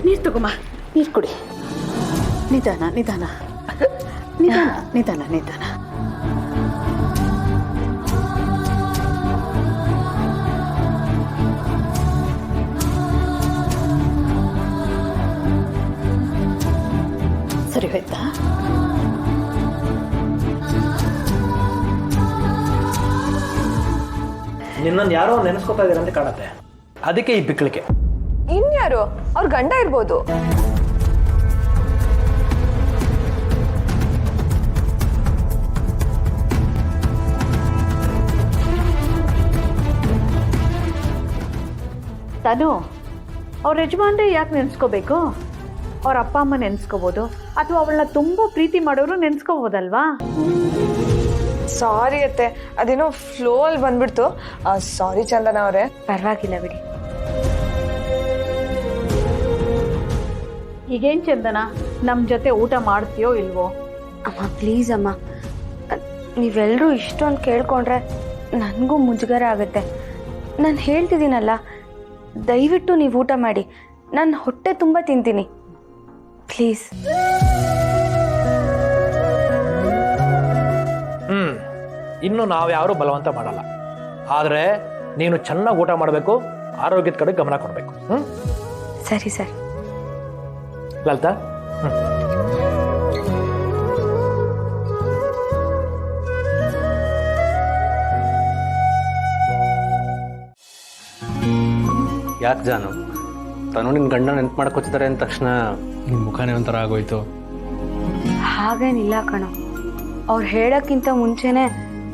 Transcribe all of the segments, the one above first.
ನೀರು ತಗೊಮ್ಮ, ನೀರು ಕುಡಿ. ನಿಧಾನ ನಿಧಾನ ನಿಧಾನ ನಿಧಾನ ನಿಧಾನ. ಸರಿ ಹೋಯ್ತಾ? ನಿನ್ನನ್ನು ಯಾರೋ ನೆನೆಸ್ಕೊತಾ ಇದ್ದೀರ ಅಂತ ಕಾಣುತ್ತೆ, ಅದಕ್ಕೆ ಈ ಬಿಕ್ಕಳಿಕೆ. ಇನ್ಯಾರು? ಅವ್ರ ಗಂಡ ಇರ್ಬೋದು. ತಾನು ಅವ್ರ ಯಜಮಾನ್ರೆ ಯಾಕೆ ನೆನೆಸ್ಕೋಬೇಕು? ಅವ್ರ ಅಪ್ಪ ಅಮ್ಮ ನೆನೆಸ್ಕೋಬೋದು, ಅಥವಾ ಅವಳನ್ನ ತುಂಬ ಪ್ರೀತಿ ಮಾಡೋರು ನೆನೆಸ್ಕೋಬೋದಲ್ವಾ? ಸಾರಿ ಅತ್ತೆ, ಅದೇನೋ ಫ್ಲೋ ಅಲ್ಲಿ ಬಂದ್ಬಿಡ್ತು. ಸಾರಿ ಚಂದನ ಅವರೇ. ಪರವಾಗಿಲ್ಲ ಬಿಡಿ. ಈಗೇನು ಚಂದನ, ನಮ್ಮ ಜೊತೆ ಊಟ ಮಾಡ್ತೀಯೋ ಇಲ್ವೋ? ಅಮ್ಮ ಪ್ಲೀಸ್ ಅಮ್ಮ, ನೀವೆಲ್ಲರೂ ಇಷ್ಟೊಂದು ಕೇಳ್ಕೊಂಡ್ರೆ ನನಗೂ ಮುಜುಗರ ಆಗುತ್ತೆ. ನಾನು ಹೇಳ್ತಿದ್ದೀನಲ್ಲ, ದಯವಿಟ್ಟು ನೀವು ಊಟ ಮಾಡಿ, ನಾನು ಹೊಟ್ಟೆ ತುಂಬ ತಿಂತೀನಿ ಪ್ಲೀಸ್. ಇನ್ನು ನಾವು ಯಾರು ಬಲವಂತ ಮಾಡಲ್ಲ, ಆದರೆ ನೀನು ಚೆನ್ನಾಗಿ ಊಟ ಮಾಡಬೇಕು, ಆರೋಗ್ಯದ ಕಡೆ ಗಮನ ಕೊಡಬೇಕು. ಸರಿ ಸರ್. ಲಲಿತಾ, ಯಾಕೆ ಜಾನು, ತಾನು ನಿನ್ನ ಗಂಡ ನೆನ್ಪು ಮಾಡ್ಕೊತಿದ್ದಾರೆ ಅಂದ ತಕ್ಷಣ ನಿನ್ನ ಮುಖನೇ ಒಂಥರ ಆಗೋಯ್ತು? ಹಾಗೇನಿಲ್ಲ ಕಣೋ, ಅವ್ರು ಹೇಳೋಕ್ಕಿಂತ ಮುಂಚೆನೇ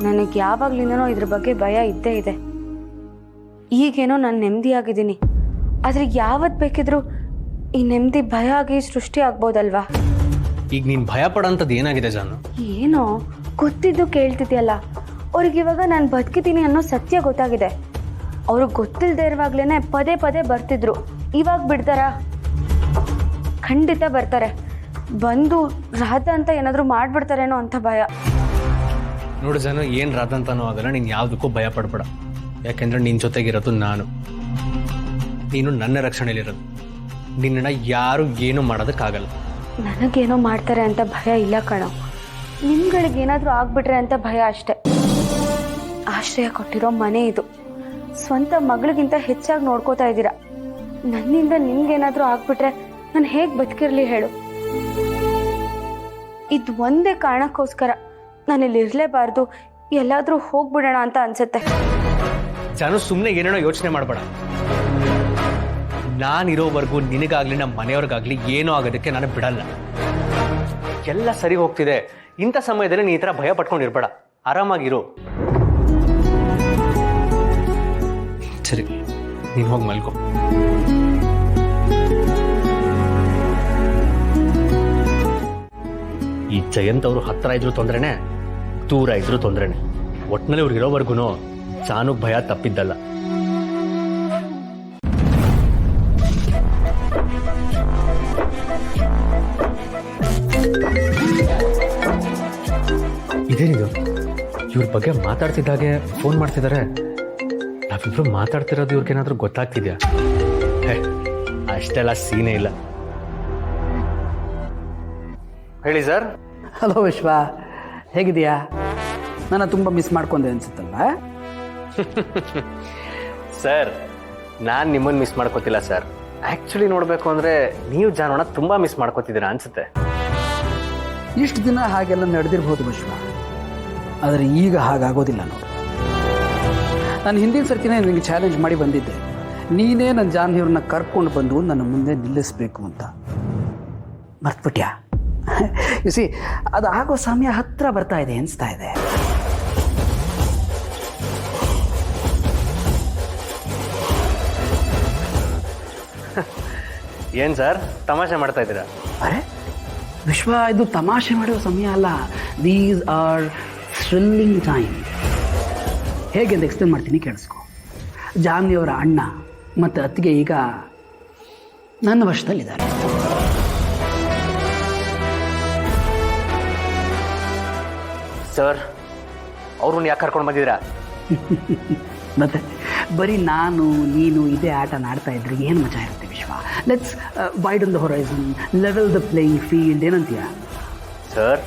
ನನಗೆ ಯಾವಾಗ್ಲಿಂದನೋ ಇದ್ರ ಬಗ್ಗೆ ಭಯ ಇದ್ದೇ ಇದೆ. ಈಗೇನೋ ನಾನು ನೆಮ್ಮದಿಯಾಗಿದ್ದೀನಿ, ಆದರೆ ಯಾವತ್ತು ಬೇಕಿದ್ರೂ ಈ ನೆಮ್ಮದಿ ಭಯ ಆಗಿ ಸೃಷ್ಟಿ ಆಗ್ಬೋದಲ್ವಾ? ಈಗ ನೀನು ಭಯ ಪಡೋಂಥದ್ದು ಏನಾಗಿದೆ ಜಾನು? ಏನೋ ಗೊತ್ತಿದ್ದು ಕೇಳ್ತಿದ್ಯಲ್ಲ, ಅವ್ರಿಗೆ ಇವಾಗ ನಾನು ಬದುಕಿದ್ದೀನಿ ಅನ್ನೋ ಸತ್ಯ ಗೊತ್ತಾಗಿದೆ. ಅವ್ರಿಗೆ ಗೊತ್ತಿಲ್ಲದೆ ಇರುವಾಗ್ಲೇ ಪದೇ ಪದೇ ಬರ್ತಿದ್ರು, ಇವಾಗ ಬಿಡ್ತಾರಾ? ಖಂಡಿತ ಬರ್ತಾರೆ. ಬಂದು ರಾಧ ಅಂತ ಏನಾದರೂ ಮಾಡಿಬಿಡ್ತಾರೇನೋ ಅಂತ ಭಯ. ನೋಡು ಜಾನು, ಏನು ರಾದಂತನೂ ಆಗಲ್ಲ, ನೀನು ಯಾವುದಕ್ಕೂ ಭಯ ಪಡಬೇಡ. ಯಾಕೆಂದ್ರೆ ನಿನ್ನ ಜೊತೆಗಿರೋದು ನಾನು, ನೀನು ನನ್ನ ರಕ್ಷಣೆಯಲ್ಲಿರೋದು. ನಿನ್ನನ್ನು ಯಾರು ಏನೂ ಮಾಡೋದಕ್ಕಾಗಲ್ಲ. ನನಗೇನೋ ಮಾಡ್ತಾರೆ ಅಂತ ಭಯ ಇಲ್ಲ ಕಣೋ, ನಿಮ್ಗಳಿಗೇನಾದರೂ ಆಗ್ಬಿಟ್ರೆ ಅಂತ ಭಯ ಅಷ್ಟೆ. ಆಶ್ರಯ ಕೊಟ್ಟಿರೋ ಮನೆ ಇದು, ಸ್ವಂತ ಮಗಳಿಗಿಂತ ಹೆಚ್ಚಾಗಿ ನೋಡ್ಕೋತಾ ಇದ್ದೀರಾ. ನನ್ನಿಂದ ನಿಮ್ಗೇನಾದರೂ ಆಗ್ಬಿಟ್ರೆ ನಾನು ಹೇಗೆ ಬದುಕಿರ್ಲಿ ಹೇಳು? ಇದು ಒಂದೇ ಕಾರಣಕ್ಕೋಸ್ಕರ ನಾನಿಲ್ಲಿ ಇರಲೇಬಾರ್ದು, ಎಲ್ಲಾದರೂ ಹೋಗ್ಬಿಡೋಣ ಅಂತ ಅನ್ಸುತ್ತೆ. ಜಾನು, ಸುಮ್ಮನೆ ಏನೇನೋ ಯೋಚನೆ ಮಾಡಬೇಡ. ನಾನಿರೋವರೆಗೂ ನಿನಗಾಗ್ಲಿ ನಮ್ಮ ಮನೆಯವ್ರಿಗಾಗ್ಲಿ ಏನೋ ಆಗೋದಕ್ಕೆ ನಾನು ಬಿಡಲ್ಲ. ಎಲ್ಲ ಸರಿ ಹೋಗ್ತಿದೆ. ಇಂಥ ಸಮಯದಲ್ಲಿ ನೀ ಈ ಥರ ಭಯ ಪಟ್ಕೊಂಡಿರ್ಬೇಡ, ಆರಾಮಾಗಿರು. ಸರಿ, ನೀನು ಹೋಗಿ ಮಲ್ಕೋ. ಈ ಜಯಂತ್ ಅವರು ಹತ್ತಿರ ಇದ್ರು ತೊಂದ್ರೆನೆ, ದೂರ ಇದ್ರು ತೊಂದ್ರೆನೆ. ಒಟ್ಟಿನಲ್ಲಿ ಅವ್ರಿಗೆ ಇರೋವರೆಗೂ ಜಾನುಗ್ ಭಯ ತಪ್ಪಿದ್ದಲ್ಲ. ಇದೇನಿದು, ಇವ್ರ ಬಗ್ಗೆ ಮಾತಾಡ್ತಿದ್ದಾಗೆ ಫೋನ್ ಮಾಡ್ತಿದ್ದಾರೆ. ನಾವಿಬ್ರು ಮಾತಾಡ್ತಿರೋದು ಇವ್ರಿಗೇನಾದ್ರೂ ಗೊತ್ತಾಗ್ತಿದ್ಯಾ? ಅಷ್ಟೆಲ್ಲ ಸೀನೇ ಇಲ್ಲ. ಹೇಳಿ ಸರ್. ಹಲೋ ವಿಶ್ವ, ಹೇಗಿದೆಯಾ? ನನ್ನ ತುಂಬ ಮಿಸ್ ಮಾಡ್ಕೊಂಡೆ ಅನ್ಸುತ್ತಲ್ವಾ? ಸರ್, ನಾನು ನಿಮ್ಮನ್ನು ಮಿಸ್ ಮಾಡ್ಕೋತಿಲ್ಲ ಸರ್. ಆ್ಯಕ್ಚುಲಿ ನೋಡಬೇಕು ಅಂದರೆ ನೀವು ಜಾನೋಣ ತುಂಬ ಮಿಸ್ ಮಾಡ್ಕೋತಿದ್ದೀರಾ ಅನ್ಸುತ್ತೆ. ಇಷ್ಟು ದಿನ ಹಾಗೆಲ್ಲ ನಡೆದಿರ್ಬೋದು ವಿಶ್ವ, ಆದರೆ ಈಗ ಹಾಗಾಗೋದಿಲ್ಲ ನೋಡು. ನಾನು ಹಿಂದಿನ ಸರ್ತಿನೇ ನಿನಗೆ ಚಾಲೆಂಜ್ ಮಾಡಿ ಬಂದಿದ್ದೆ, ನೀನೇ ನನ್ನ ಜಾನ್ಹಿಯವ್ರನ್ನ ಕರ್ಕೊಂಡು ಬಂದು ನನ್ನ ಮುಂದೆ ನಿಲ್ಲಿಸಬೇಕು ಅಂತ. ಮರ್ತ್ಬಿಟ್ಯಾ? ಸಿ, ಅದು ಆಗೋ ಸಮಯ ಹತ್ರ ಬರ್ತಾ ಇದೆ ಅನಿಸ್ತಾ ಇದೆ. ಏನು ಸರ್ ತಮಾಷೆ ಮಾಡ್ತಾ ಇದ್ದೀರಾ? ಅರೆ ವಿಶ್ವ, ಇದು ತಮಾಷೆ ಮಾಡುವ ಸಮಯ ಅಲ್ಲ. These are thrilling time. ಹೇಗೆ ಅಂತ ಎಕ್ಸ್ಪ್ಲೇನ್ ಮಾಡ್ತೀನಿ, ಕೇಳಿಸ್ಕೊ. ಜಾನ್ವಿಯವರ ಅಣ್ಣ ಮತ್ತು ಅತ್ತಿಗೆ ಈಗ ನನ್ನ ವಶದಲ್ಲಿದ್ದಾರೆ. ಸರ್, ಅವ್ರನ್ನ ಯಾಕೆ ಕರ್ಕೊಂಡು ಬಂದಿದ್ದೀರಾ? ಮತ್ತೆ ಬರೀ ನಾನು ನೀನು ಇದೇ ಆಟನ ಆಡ್ತಾ ಇದ್ರೆ ಏನು ಮಜಾ ಇರುತ್ತೆ Vishwa. Let's wide on the horizon, level the playing field. ಏನಂತೀಯ? ಸರ್,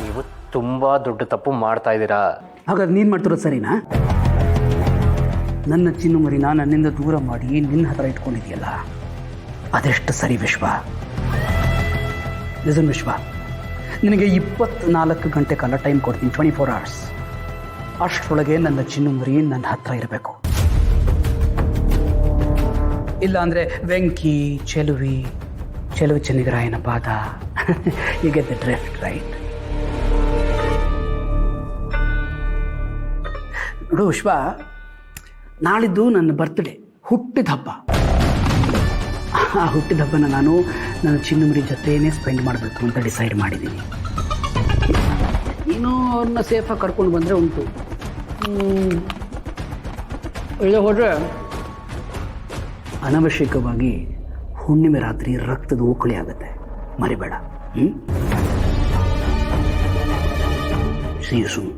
ನೀವು ತುಂಬ ದೊಡ್ಡ ತಪ್ಪು ಮಾಡ್ತಾ ಇದ್ದೀರಾ. ಹಾಗಾದ್ರೆ ನೀನು ಮಾಡ್ತಿರೋದು ಸರಿನಾ? ನನ್ನ ಚಿನ್ನು ಮರಿನ ನನ್ನಿಂದ ದೂರ ಮಾಡಿ ನಿನ್ನ ಹತ್ರ ಇಟ್ಕೊಂಡಿದೆಯಲ್ಲ, ಅದೆಷ್ಟು ಸರಿ ವಿಶ್ವ? ಲಿಸನ್ ವಿಶ್ವ, ನಿನಗೆ 24 ಗಂಟೆ ಕಾಲ ಟೈಮ್ ಕೊಡ್ತೀನಿ, 24 hours. ಅಷ್ಟರೊಳಗೆ ನನ್ನ ಚಿನ್ನು ಮರಿ ನನ್ನ ಹತ್ರ ಇರಬೇಕು. ಇಲ್ಲ ಅಂದರೆ ವೆಂಕಿ, ಚೆಲುವಿ ಚೆನ್ನಿಗರಾಯನ ಪಾದ. You get the drift, right? ನೋಡು ವಿಶ್ವ, ನಾಳಿದ್ದು ನನ್ನ ಬರ್ತ್ಡೇ, ಹುಟ್ಟಿದ ಹಬ್ಬ. ಆ ಹುಟ್ಟಿದ ಹಬ್ಬನ ನಾನು ನನ್ನ ಚಿನ್ನಮರಿ ಜೊತೆನೇ ಸ್ಪೆಂಡ್ ಮಾಡಬೇಕು ಅಂತ ಡಿಸೈಡ್ ಮಾಡಿದ್ದೀನಿ. ನೀನು ಅವ್ರನ್ನ ಸೇಫಾಗಿ ಕರ್ಕೊಂಡು ಬಂದರೆ ಉಂಟು. ಒಳ್ಳೆ ಹೋದರೆ ಅನವಶ್ಯಕವಾಗಿ ಹುಣ್ಣಿಮೆ ರಾತ್ರಿ ರಕ್ತದ ಓಕಳಿ ಆಗುತ್ತೆ, ಮರಿಬೇಡ. See you soon.